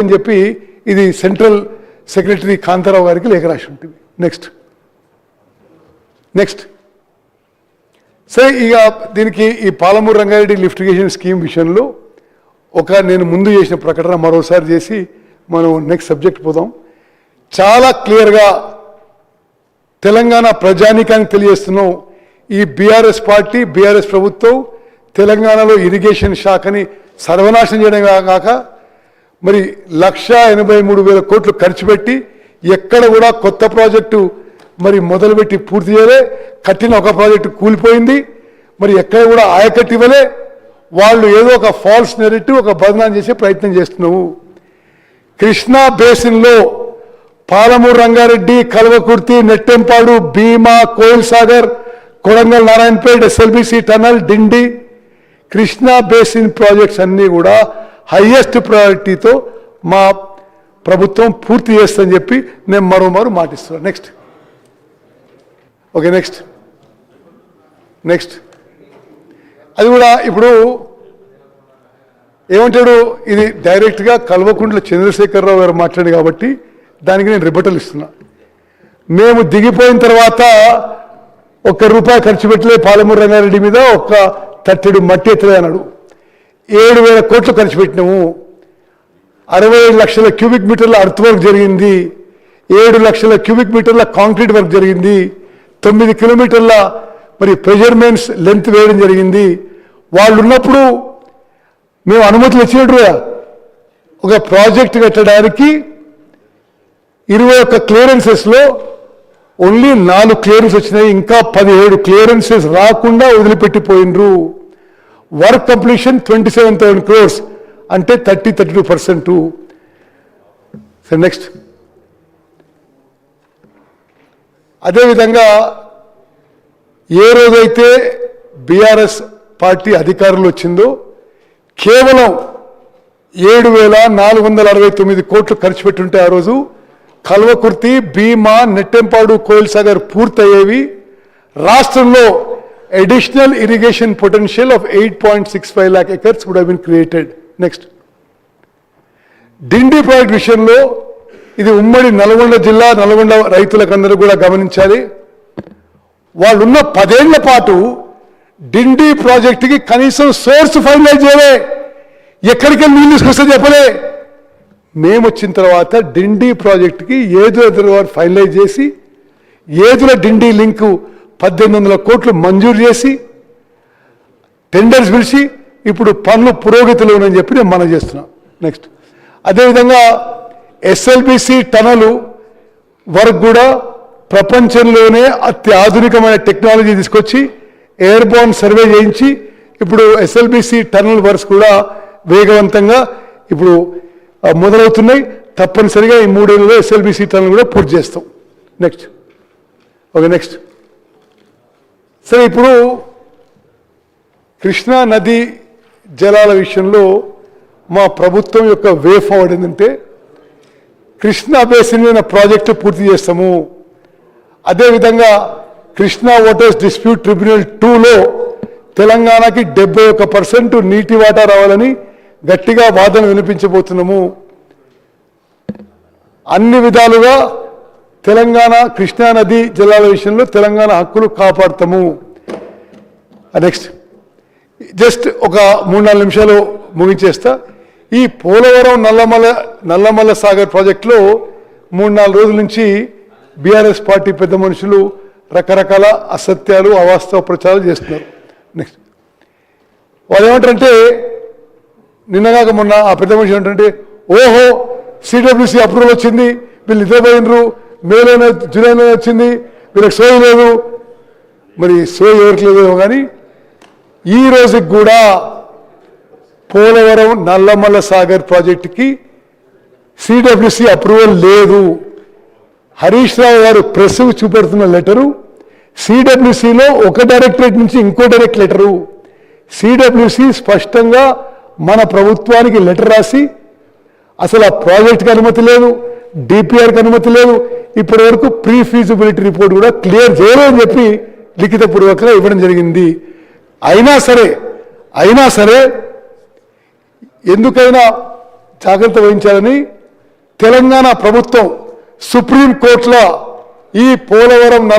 అని చెప్పి ఇది సెంట్రల్ సెక్రటరీ కాంతారావు గారికి లేఖ రాసి ఉంటుంది. నెక్స్ట్ సరే, ఇక దీనికి ఈ Palamuru Rangareddy lift irrigation scheme విషయంలో నేను ముందు చేసిన ప్రకటన మరోసారి చేసి మనం నెక్స్ట్ సబ్జెక్ట్ పోదాం. చాలా క్లియర్గా తెలంగాణ ప్రజానీకానికి తెలియజేస్తున్నాం, ఈ బీఆర్ఎస్ పార్టీ బీఆర్ఎస్ ప్రభుత్వం తెలంగాణలో ఇరిగేషన్ శాఖని సర్వనాశనం చేయడం కాక మరి 1,83,000 కోట్లు ఖర్చు పెట్టి ఎక్కడ కూడా కొత్త ప్రాజెక్టు మరి మొదలుపెట్టి పూర్తి చేయలే. కట్టిన ఒక ప్రాజెక్టు కూలిపోయింది, మరి ఎక్కడ కూడా ఆయకట్టు ఇవ్వలే. వాళ్ళు ఏదో ఒక ఫాల్స్ నెరేటివ్, ఒక బదనాం చేసే ప్రయత్నం చేస్తున్నాము. కృష్ణా బేసిన్లో పాలమూరు రంగారెడ్డి, కల్వకుర్తి, నెట్టెంపాడు, భీమా, కోయిల్ సాగర్, కొడంగల్, నారాయణపేట్, ఎస్ఎల్బిసి టనల్, డిండి, కృష్ణా బేసిన్ ప్రాజెక్ట్స్ అన్నీ కూడా హైయెస్ట్ ప్రయారిటీతో మా ప్రభుత్వం పూర్తి చేస్తుందని చెప్పి నేను మరోమారు మాటిస్తున్నాను. నెక్స్ట్ అది కూడా ఇప్పుడు ఏమంటాడు, ఇది డైరెక్ట్గా కల్వకుంట్ల చంద్రశేఖరరావు గారు మాట్లాడు కాబట్టి దానికి నేను రిబటల్ ఇస్తున్నా. మేము దిగిపోయిన తర్వాత ₹1 ఖర్చు పెట్టలే పాలమూరు రంగారెడ్డి మీద, ఒక్క తట్టెడు మట్టి ఎత్తలే అన్నాడు. 7,000 కోట్లు ఖర్చు పెట్టినాము. 65 లక్షల క్యూబిక్ మీటర్ల అర్త్ వర్క్ జరిగింది, 7 లక్షల క్యూబిక్ మీటర్ల కాంక్రీట్ వర్క్ జరిగింది, 9 కిలోమీటర్ల మరి ప్రెజర్మెంట్స్ లెంత్ వేయడం జరిగింది. వాళ్ళు ఉన్నప్పుడు మేము అనుమతులు ఇచ్చినట్టుగా ఒక ప్రాజెక్ట్ కట్టడానికి 21 క్లియరెన్సెస్లో ఓన్లీ 4 క్లియరెన్స్ వచ్చినాయి. ఇంకా 17 క్లియరెన్సెస్ రాకుండా వదిలిపెట్టిపోయినరు. వర్క్ కంప్లీషన్ 27,000 crores, అంటే 32%. నెక్స్ట్ అదేవిధంగా ఏ రోజైతే బీఆర్ఎస్ పార్టీ అధికారులు వచ్చిందో కేవలం 7,469 కోట్లు ఖర్చు పెట్టుంటే ఆ రోజు కల్వకుర్తి, భీమా, నెట్టెంపాడు, కోయిల్ సాగర్ పూర్తయ్యేవి. రాష్ట్రంలో additional irrigation potential of 8.65 lakh acres would have been created. Next, Dindi project విషయంలో ఇది ఉమ్మడి నల్గొండ జిల్లా, నల్గొండ రైతులకందరూ కూడా గమనించాలి. వాళ్ళున్న 10 ఏళ్ల పాటు డిండి ప్రాజెక్టుకి కనీసం సోర్స్ ఫైనలైజ్ చేయలే, ఎక్కడికి నీళ్ళు తీసుకొస్తే చెప్పలే. మేము వచ్చిన తర్వాత డిండి ప్రాజెక్టుకి ఏదుల ఫైనలైజ్ చేసి ఏదుల డిండి లింకు 1,800 కోట్లు మంజూరు చేసి టెండర్స్ పిలిచి ఇప్పుడు పనులు పురోగతిలో ఉందని చెప్పి నేను మనం చేస్తున్నాను. నెక్స్ట్ అదేవిధంగా ఎస్ఎల్బిసి టనలు వర్క్ కూడా ప్రపంచంలోనే అత్యాధునికమైన టెక్నాలజీ తీసుకొచ్చి ఎయిర్బోర్న్ సర్వే చేయించి ఇప్పుడు ఎస్ఎల్బిసి టనల్ వర్క్స్ కూడా వేగవంతంగా ఇప్పుడు మొదలవుతున్నాయి. తప్పనిసరిగా ఈ 3 ఏళ్లలో ఎస్ఎల్బిసి టనల్ కూడా పూర్తి చేస్తాం. నెక్స్ట్ సరే, ఇప్పుడు కృష్ణా నది జలాల విషయంలో మా ప్రభుత్వం యొక్క వే ఫార్వర్డ్ ఏంటంటే కృష్ణా బేసిన్ మీద ప్రాజెక్టు పూర్తి చేస్తాము. అదేవిధంగా కృష్ణా వాటర్స్ డిస్ప్యూట్ ట్రిబ్యునల్ 2లో తెలంగాణకి 71% నీటి వాటా రావాలని గట్టిగా వాదన వినిపించబోతున్నాము. అన్ని విధాలుగా తెలంగాణ కృష్ణా నది జలాల విషయంలో తెలంగాణ హక్కులు కాపాడుతాము. నెక్స్ట్ జస్ట్ ఒక 3-4 నిమిషాలు ముగించేస్తా. ఈ పోలవరం నల్లమల్ల సాగర్ ప్రాజెక్టులో 3-4 రోజుల నుంచి బీఆర్ఎస్ పార్టీ పెద్ద మనుషులు రకరకాల అసత్యాలు, అవాస్తవ ప్రచారాలు చేస్తున్నారు. నెక్స్ట్ వాళ్ళు ఏమంటారంటే, నిన్నగాక మొన్న ఆ పెద్ద మనిషి ఏమంటారంటే, ఓహో సిడబ్ల్యూసీ అప్రూవల్ వచ్చింది, వీళ్ళు నిద్రపోయినరు, మేలోనే జూలైలో వచ్చింది, వీళ్ళకి సోయి లేదు. మరి సోయి ఎవరికి లేదేమో కానీ ఈ రోజుకి కూడా పోలవరం నల్లమల్ల సాగర్ ప్రాజెక్టుకి సిడబ్ల్యూసీ అప్రూవల్ లేదు. హరీష్ రావు గారు ప్రెస్కు చూపెడుతున్న లెటరు సిడబ్ల్యూసీలో ఒక డైరెక్టరేట్ నుంచి ఇంకో డైరెక్ట్ లెటరు. సిడబ్ల్యూసీ స్పష్టంగా మన ప్రభుత్వానికి లెటర్ రాసి అసలు ఆ ప్రాజెక్టుకి అనుమతి లేదు, డిపిఆర్కి అనుమతి లేదు, ఇప్పటి వరకు ప్రీ ఫీజిబిలిటీ రిపోర్ట్ కూడా క్లియర్ చేయలేదని చెప్పి లిఖితపూర్వకంగా ఇవ్వడం జరిగింది. అయినా సరే ఎందుకైనా జాగ్రత్త వహించాలని తెలంగాణ ప్రభుత్వం సుప్రీంకోర్టులో ఈ పోలవరం